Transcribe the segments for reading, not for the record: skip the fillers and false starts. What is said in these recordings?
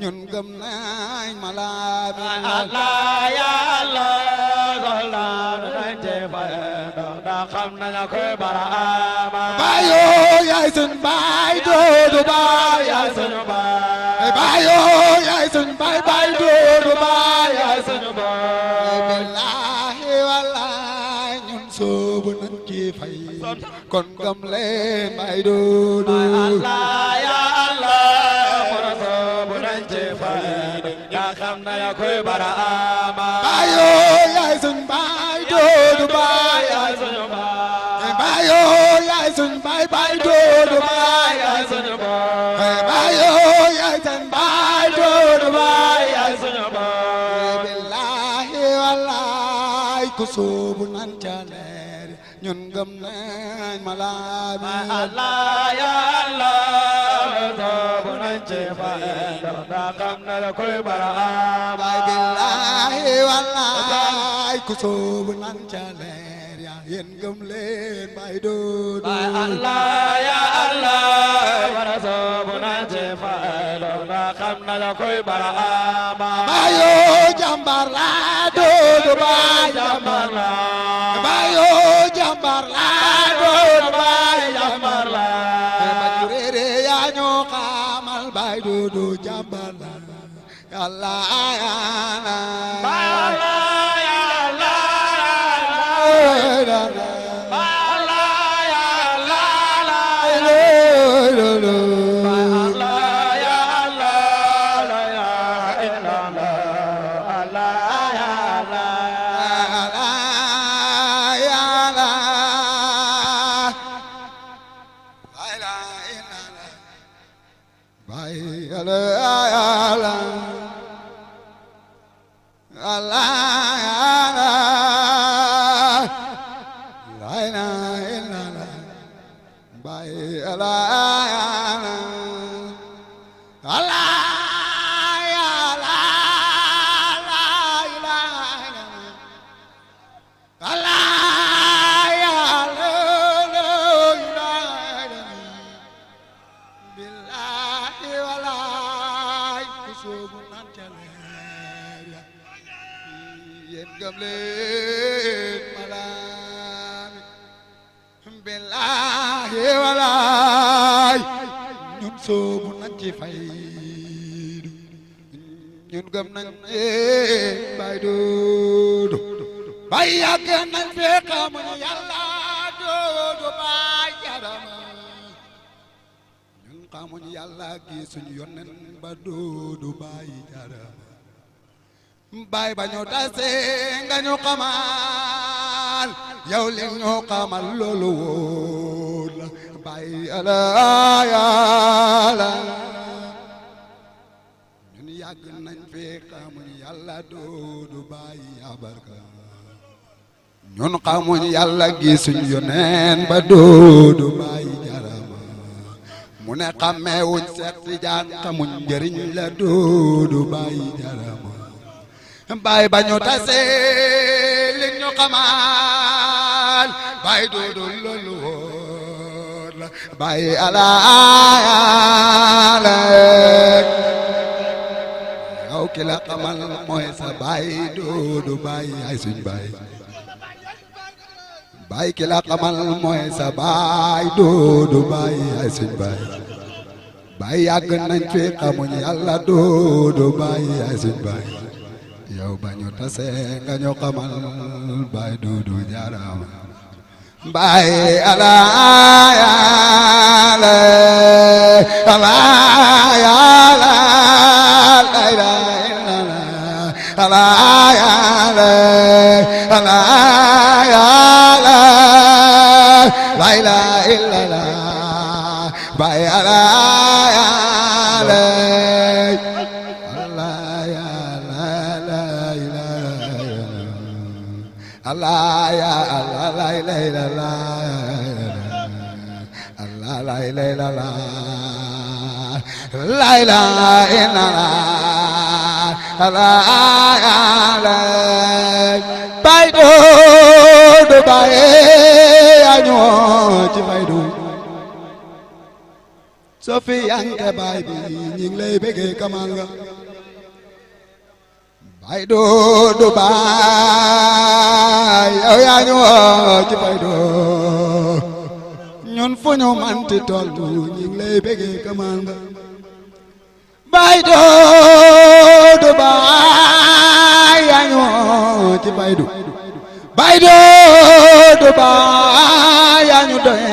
ñun gëm nañ malaam Allah ya Allah dolla nañ ci fay da xam nañu koy baraama bayo yaay sun baay doodu baay yaay sunu baay bayo yaay sun baay baay doodu baay yaay sunu baay billahi wallahi ñun soobu nañ ci fay kon gëm leen baay doodu Allah ya Allah xam na ya koy baraama bayo yaay sun baay doodu baay yaay sunu baay bayo yaay sun baay baay doodu baay yaay sunu baay bayo yaay sun baay doodu baay yaay sunu baay billahi wallahi ku soobu nan ca leer ñun gëm nañ malaami Allah ya Allah soobu nañ ci fay da xam na la koy baraama billahi wallahi ku soobu nan ca leer ya yéen gëm leen bay doodu Allah ya Allah wara soobu nañ ci fay da xam na la koy baraama bayo jàmbar la doodu baay jàmbar la bayo jàmbar la doodu baay jàmbar la bajurere ya ñoo xamal bay doodu jàmbar la Allah ya Allah ya Allah soobu nañ ci fay ñun gëm nañ bay doodu bay yàgg nañ fee xamuñu yàlla doodu bay jarama ñun xamuñu yàlla gi suñu yonen ba doodu bay jarama bay ba ñu tase nga ñu xamal yow li ñu xamal loolu wóor la bay ala yàlla ñun yàgg nañ fee xamuñ yàlla doodu bàyyi abarka ñun xamuñ yàlla gisuñ yoneen ba doodu bàyyi jarama mu ne xameewuñ Seex Tijaan xamuñ njëriñ la doodu bàyyi jarama bàyyi ba ñu tase li ñu xamal bàyyi doodu loolu bay ala ala yow ki la xamal mooy sa bay doodu bay ay suñ bay bay ki la xamal mooy sa bay doodu bay ay suñ bay bay yàgg nañ fi xamuñ yàlla doodu bay ay suñ bay yow ba ñu tase nga ñu xamal bay doodu jaarama bay ala ala ala ala la ya la la ya la la ilaha illallah bay la ya la la ya la la ilaha Allah ya Allah la ilaha illallah Allah la ilaha illallah la ilaha illallah la la bay do bay año ci bay do Sofi yanke bay bi ñi ngi lay bëggee kamal nga bay do bay yow yaa ñu ci bay do ñun fu ñu manti tollu ñi ngi lay bëggee kamal nga bay do bay yaa ñu ci bay do bay do bay yaa ñu doy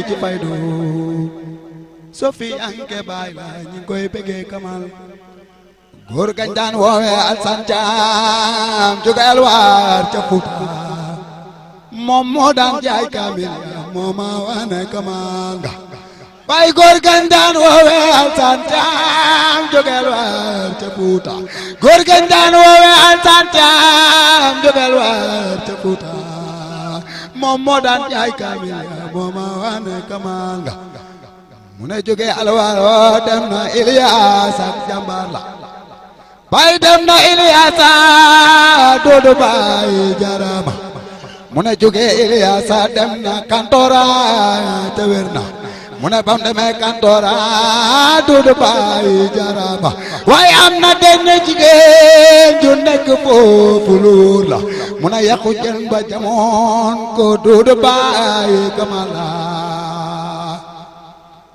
ci bay do Sofi yanke bay la ñi ngi koy bëggee kamal góor gañ daan woowe Alsan Caam jugal waar ca Fuuta moom moo daan jaay kaamil moo ma wane kamal nga bay góor gañ daan woowe Alsan Caam jugal waar ca Fuuta góor gañ daan woowe Alsan Caam jugal waar ca Fuuta moom moo daan jaay kaamil moo ma wane kamal nga mu ne jóge alwaaro dem na Iliyaas ak jàmbaar la bay dem na Iliyaasa Dodo bay jarama mu ne jóge Iliyaasa dem na Kantora te wér na mu ne bam demee Kantora Dodo bay jarama waaye am na benn jigéen ju nekk foofu luur la mu ne yàqu jën ba jamoon ko Dodo bay kamala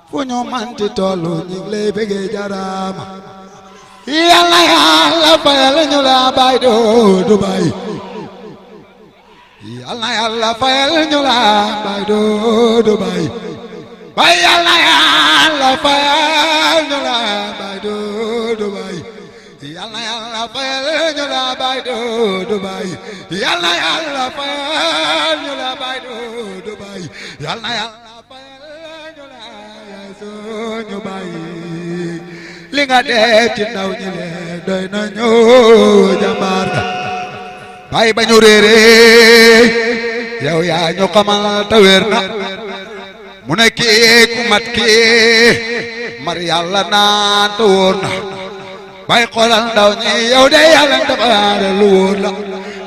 fu ñu manti tollu ñi ngi lay bëggee jarama yàlla yàlla fayal ñu la bay Dodo bay yàlla yàlla fayal ñu la bay Dodo bay bay yàlla yàlla fayal ñu la bay Dodo bay yàlla yàlla fayal ñu la bay Dodo bay yàlla yàlla fayal ñu la bay Dodo bay yàlla yàlla fayal ñu la suñu bay li nga def ci ndaw ñi le doy na ñëw jàmbaar nga bay ba ñu réere yow yaa ñu xamal te wér na mu ne kii ku mat kii mar yàlla naan te wóor na bay xoolal ndaw ñi yow de yàlla dafa lu wóor la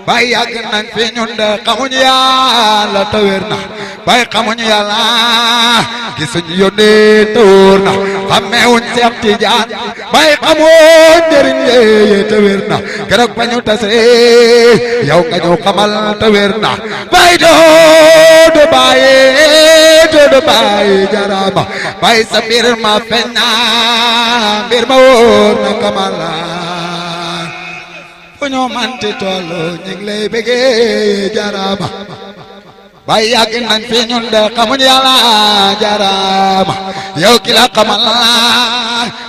bay yàgg nañ fi ñun de xamuñu yàlla te wér na bay xamuñu yàlla gisuñu yónnee te wóor na xammeewuñ Seex Tijaan bay xamoon njëriñ lee te wér na keroog ba ñu tase yow nga ñu xamal te wér na bay Dodo bay jarama bay sa mbir ma feeñ na mbir ma wóor na kamala fu ñu manti tollu ñu ngi lay bëggee jarama bay yàgg nañ fi ñun de xamuñ yàlla jarama yow ki la xamal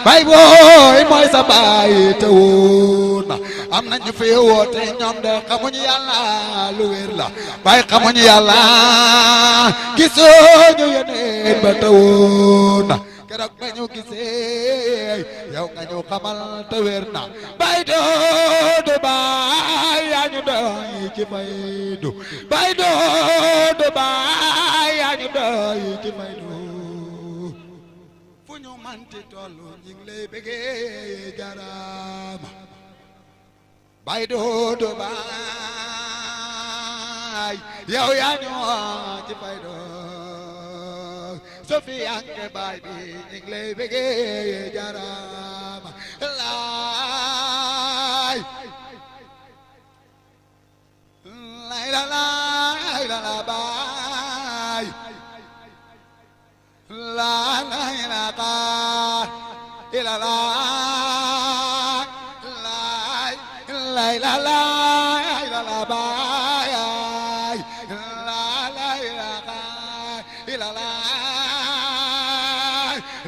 bay booy mooy sa bay te wóor na am nañ ñu fi woote ñoom de xamuñ yàlla lu wér la bay xamuñ yàlla gisuñu yeneen ba te wóor na keroog ba ñu gisee yow nga ñu xamal te wér na bay Dodo bay yaa ñu doy ci faydu bay Dodo bay yaa ñu doy ci faydu fu ñu manti tollu ñu ngi lay bëggee jarama bay Dodo bay yow yaa ñu ci faydu Sofi yanke bay bi ñu ngi lay bëggee jarama laay la bay la ka ila la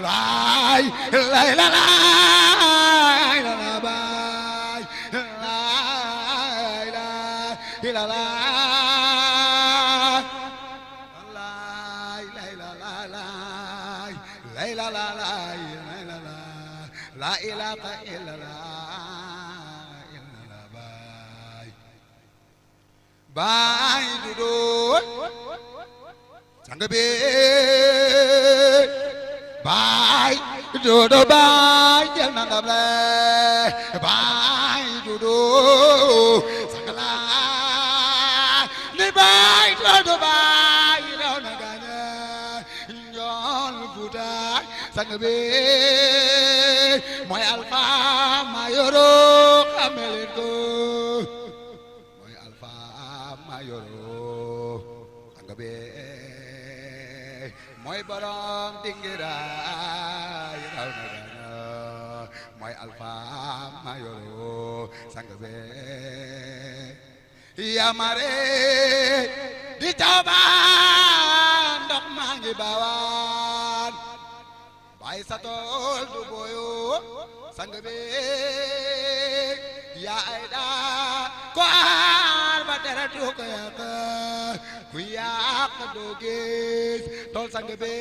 bay la illallah la ilaha illallah baay dudu sang bi baay dudu baay jël na ndam le baay dudu sang la ni baay dudu baay raw na gañe ñool Fuuta sang bi mooy alfa mayoro xameleen ko mooy alfa mayoro sang bi mooy borom dingira raw na gañe mooy alfa mayoro sang bi yamare di taabaan ndox maa ngi baawaan bay sa tool du boyo sang bi yaa ay daa ko aar ba dara du ko yàq ku yàq doo gis tool sang bi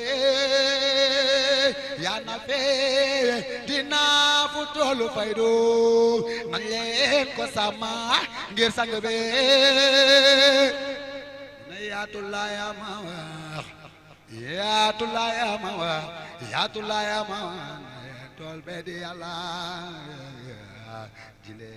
yaa na fee dina fu toolu fay do nañ leen ko sama ngir sang bi na yaatu laaya ma wax yaatu laaya ma wax yaatu laaya ma wax tool be di Yàlla jile